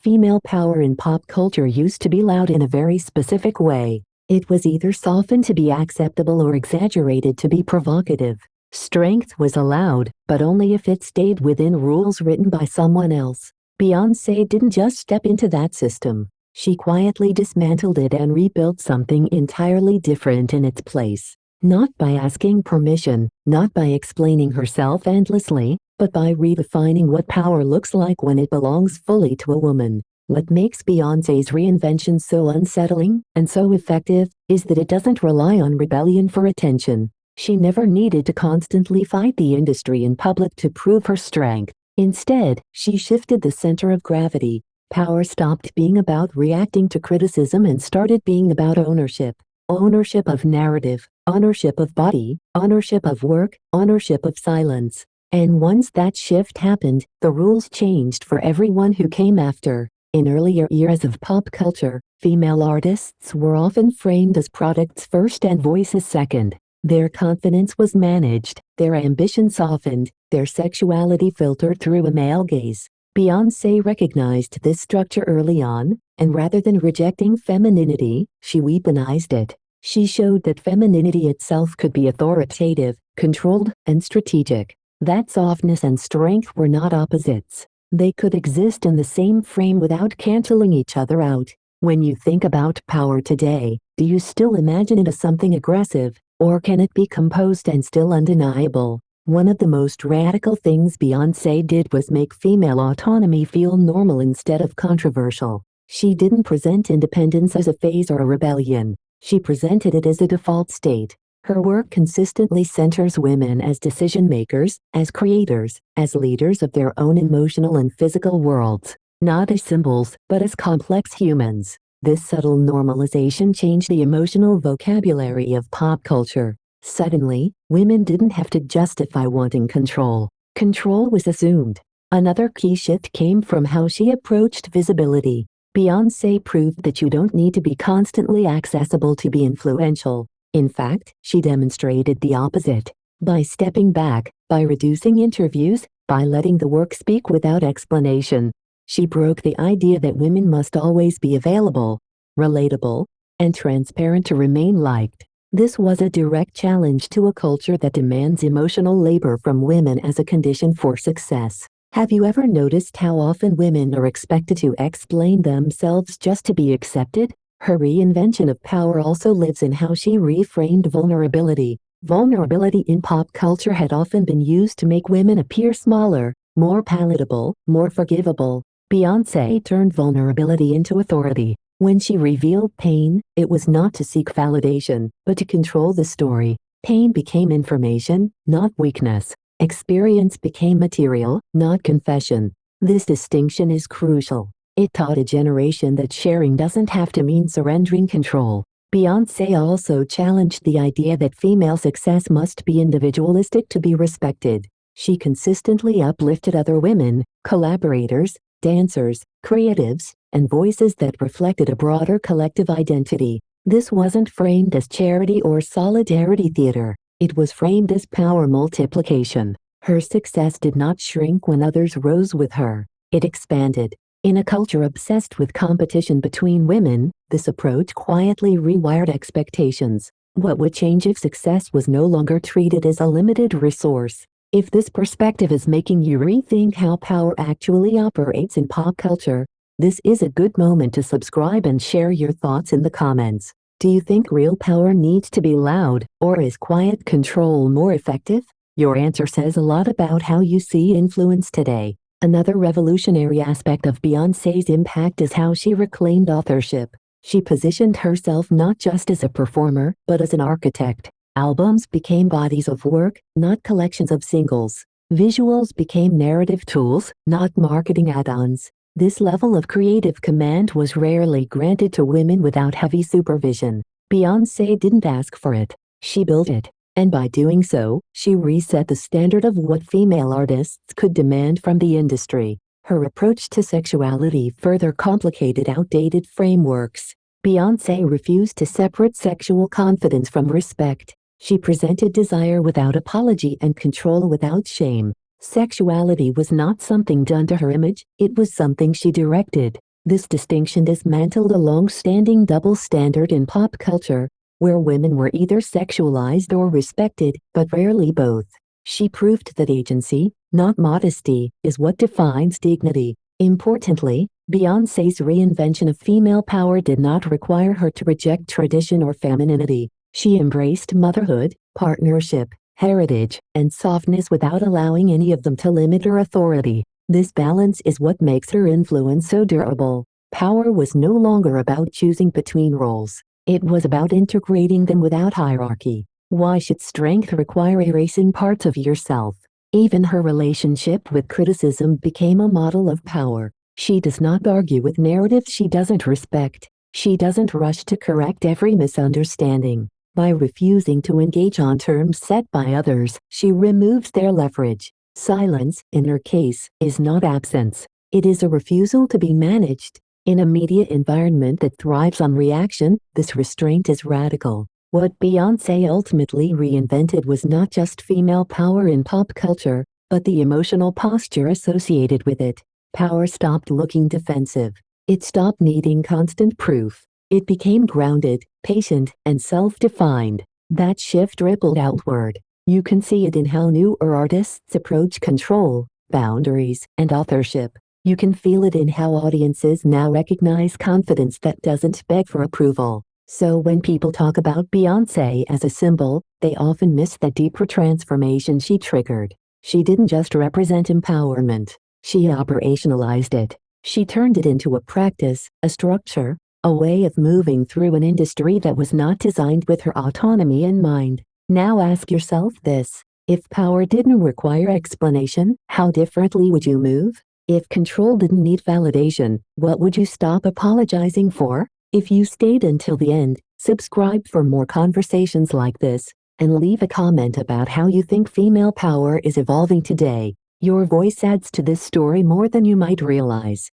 Female power in pop culture used to be loud in a very specific way. It was either softened to be acceptable or exaggerated to be provocative. Strength was allowed, but only if it stayed within rules written by someone else. Beyoncé didn't just step into that system. She quietly dismantled it and rebuilt something entirely different in its place. Not by asking permission, not by explaining herself endlessly, but by redefining what power looks like when it belongs fully to a woman. What makes Beyoncé's reinvention so unsettling and so effective is that it doesn't rely on rebellion for attention. She never needed to constantly fight the industry in public to prove her strength. Instead, she shifted the center of gravity. Power stopped being about reacting to criticism and started being about ownership. Ownership of narrative, ownership of body, ownership of work, ownership of silence. And once that shift happened, the rules changed for everyone who came after. In earlier eras of pop culture, female artists were often framed as products first and voices second. Their confidence was managed, their ambition softened, their sexuality filtered through a male gaze. Beyoncé recognized this structure early on, and rather than rejecting femininity, she weaponized it. She showed that femininity itself could be authoritative, controlled, and strategic. That softness and strength were not opposites. They could exist in the same frame without canceling each other out. When you think about power today, do you still imagine it as something aggressive, or can it be composed and still undeniable? One of the most radical things Beyoncé did was make female autonomy feel normal instead of controversial. She didn't present independence as a phase or a rebellion. She presented it as a default state. Her work consistently centers women as decision-makers, as creators, as leaders of their own emotional and physical worlds, not as symbols, but as complex humans. This subtle normalization changed the emotional vocabulary of pop culture. Suddenly, women didn't have to justify wanting control. Control was assumed. Another key shift came from how she approached visibility. Beyoncé proved that you don't need to be constantly accessible to be influential. In fact, she demonstrated the opposite. By stepping back, by reducing interviews, by letting the work speak without explanation, she broke the idea that women must always be available, relatable, and transparent to remain liked. This was a direct challenge to a culture that demands emotional labor from women as a condition for success. Have you ever noticed how often women are expected to explain themselves just to be accepted? Her reinvention of power also lives in how she reframed vulnerability. Vulnerability in pop culture had often been used to make women appear smaller, more palatable, more forgivable. Beyoncé turned vulnerability into authority. When she revealed pain, it was not to seek validation, but to control the story. Pain became information, not weakness. Experience became material, not confession. This distinction is crucial. It taught a generation that sharing doesn't have to mean surrendering control. Beyoncé also challenged the idea that female success must be individualistic to be respected. She consistently uplifted other women, collaborators, dancers, creatives, and voices that reflected a broader collective identity. This wasn't framed as charity or solidarity theater. It was framed as power multiplication. Her success did not shrink when others rose with her. It expanded. In a culture obsessed with competition between women, this approach quietly rewired expectations. What would change if success was no longer treated as a limited resource? If this perspective is making you rethink how power actually operates in pop culture, this is a good moment to subscribe and share your thoughts in the comments. Do you think real power needs to be loud, or is quiet control more effective? Your answer says a lot about how you see influence today. Another revolutionary aspect of Beyoncé's impact is how she reclaimed authorship. She positioned herself not just as a performer, but as an architect. Albums became bodies of work, not collections of singles. Visuals became narrative tools, not marketing add-ons. This level of creative command was rarely granted to women without heavy supervision. Beyoncé didn't ask for it. She built it. And by doing so, she reset the standard of what female artists could demand from the industry. Her approach to sexuality further complicated outdated frameworks. Beyoncé refused to separate sexual confidence from respect. She presented desire without apology and control without shame. Sexuality was not something done to her image, it was something she directed. This distinction dismantled a long-standing double standard in pop culture, where women were either sexualized or respected, but rarely both. She proved that agency, not modesty, is what defines dignity. Importantly, Beyoncé's reinvention of female power did not require her to reject tradition or femininity. She embraced motherhood, partnership, heritage, and softness without allowing any of them to limit her authority. This balance is what makes her influence so durable. Power was no longer about choosing between roles. It was about integrating them without hierarchy. Why should strength require erasing parts of yourself? Even her relationship with criticism became a model of power. She does not argue with narratives she doesn't respect. She doesn't rush to correct every misunderstanding. By refusing to engage on terms set by others, she removes their leverage. Silence, in her case, is not absence. It is a refusal to be managed. In a media environment that thrives on reaction, this restraint is radical. What Beyoncé ultimately reinvented was not just female power in pop culture, but the emotional posture associated with it. Power stopped looking defensive. It stopped needing constant proof. It became grounded, patient, and self-defined. That shift rippled outward. You can see it in how newer artists approach control, boundaries, and authorship. You can feel it in how audiences now recognize confidence that doesn't beg for approval. So when people talk about Beyoncé as a symbol, they often miss the deeper transformation she triggered. She didn't just represent empowerment. She operationalized it. She turned it into a practice, a structure, a way of moving through an industry that was not designed with her autonomy in mind. Now ask yourself this: if power didn't require explanation, how differently would you move? If control didn't need validation, what would you stop apologizing for? If you stayed until the end, subscribe for more conversations like this, and leave a comment about how you think female power is evolving today. Your voice adds to this story more than you might realize.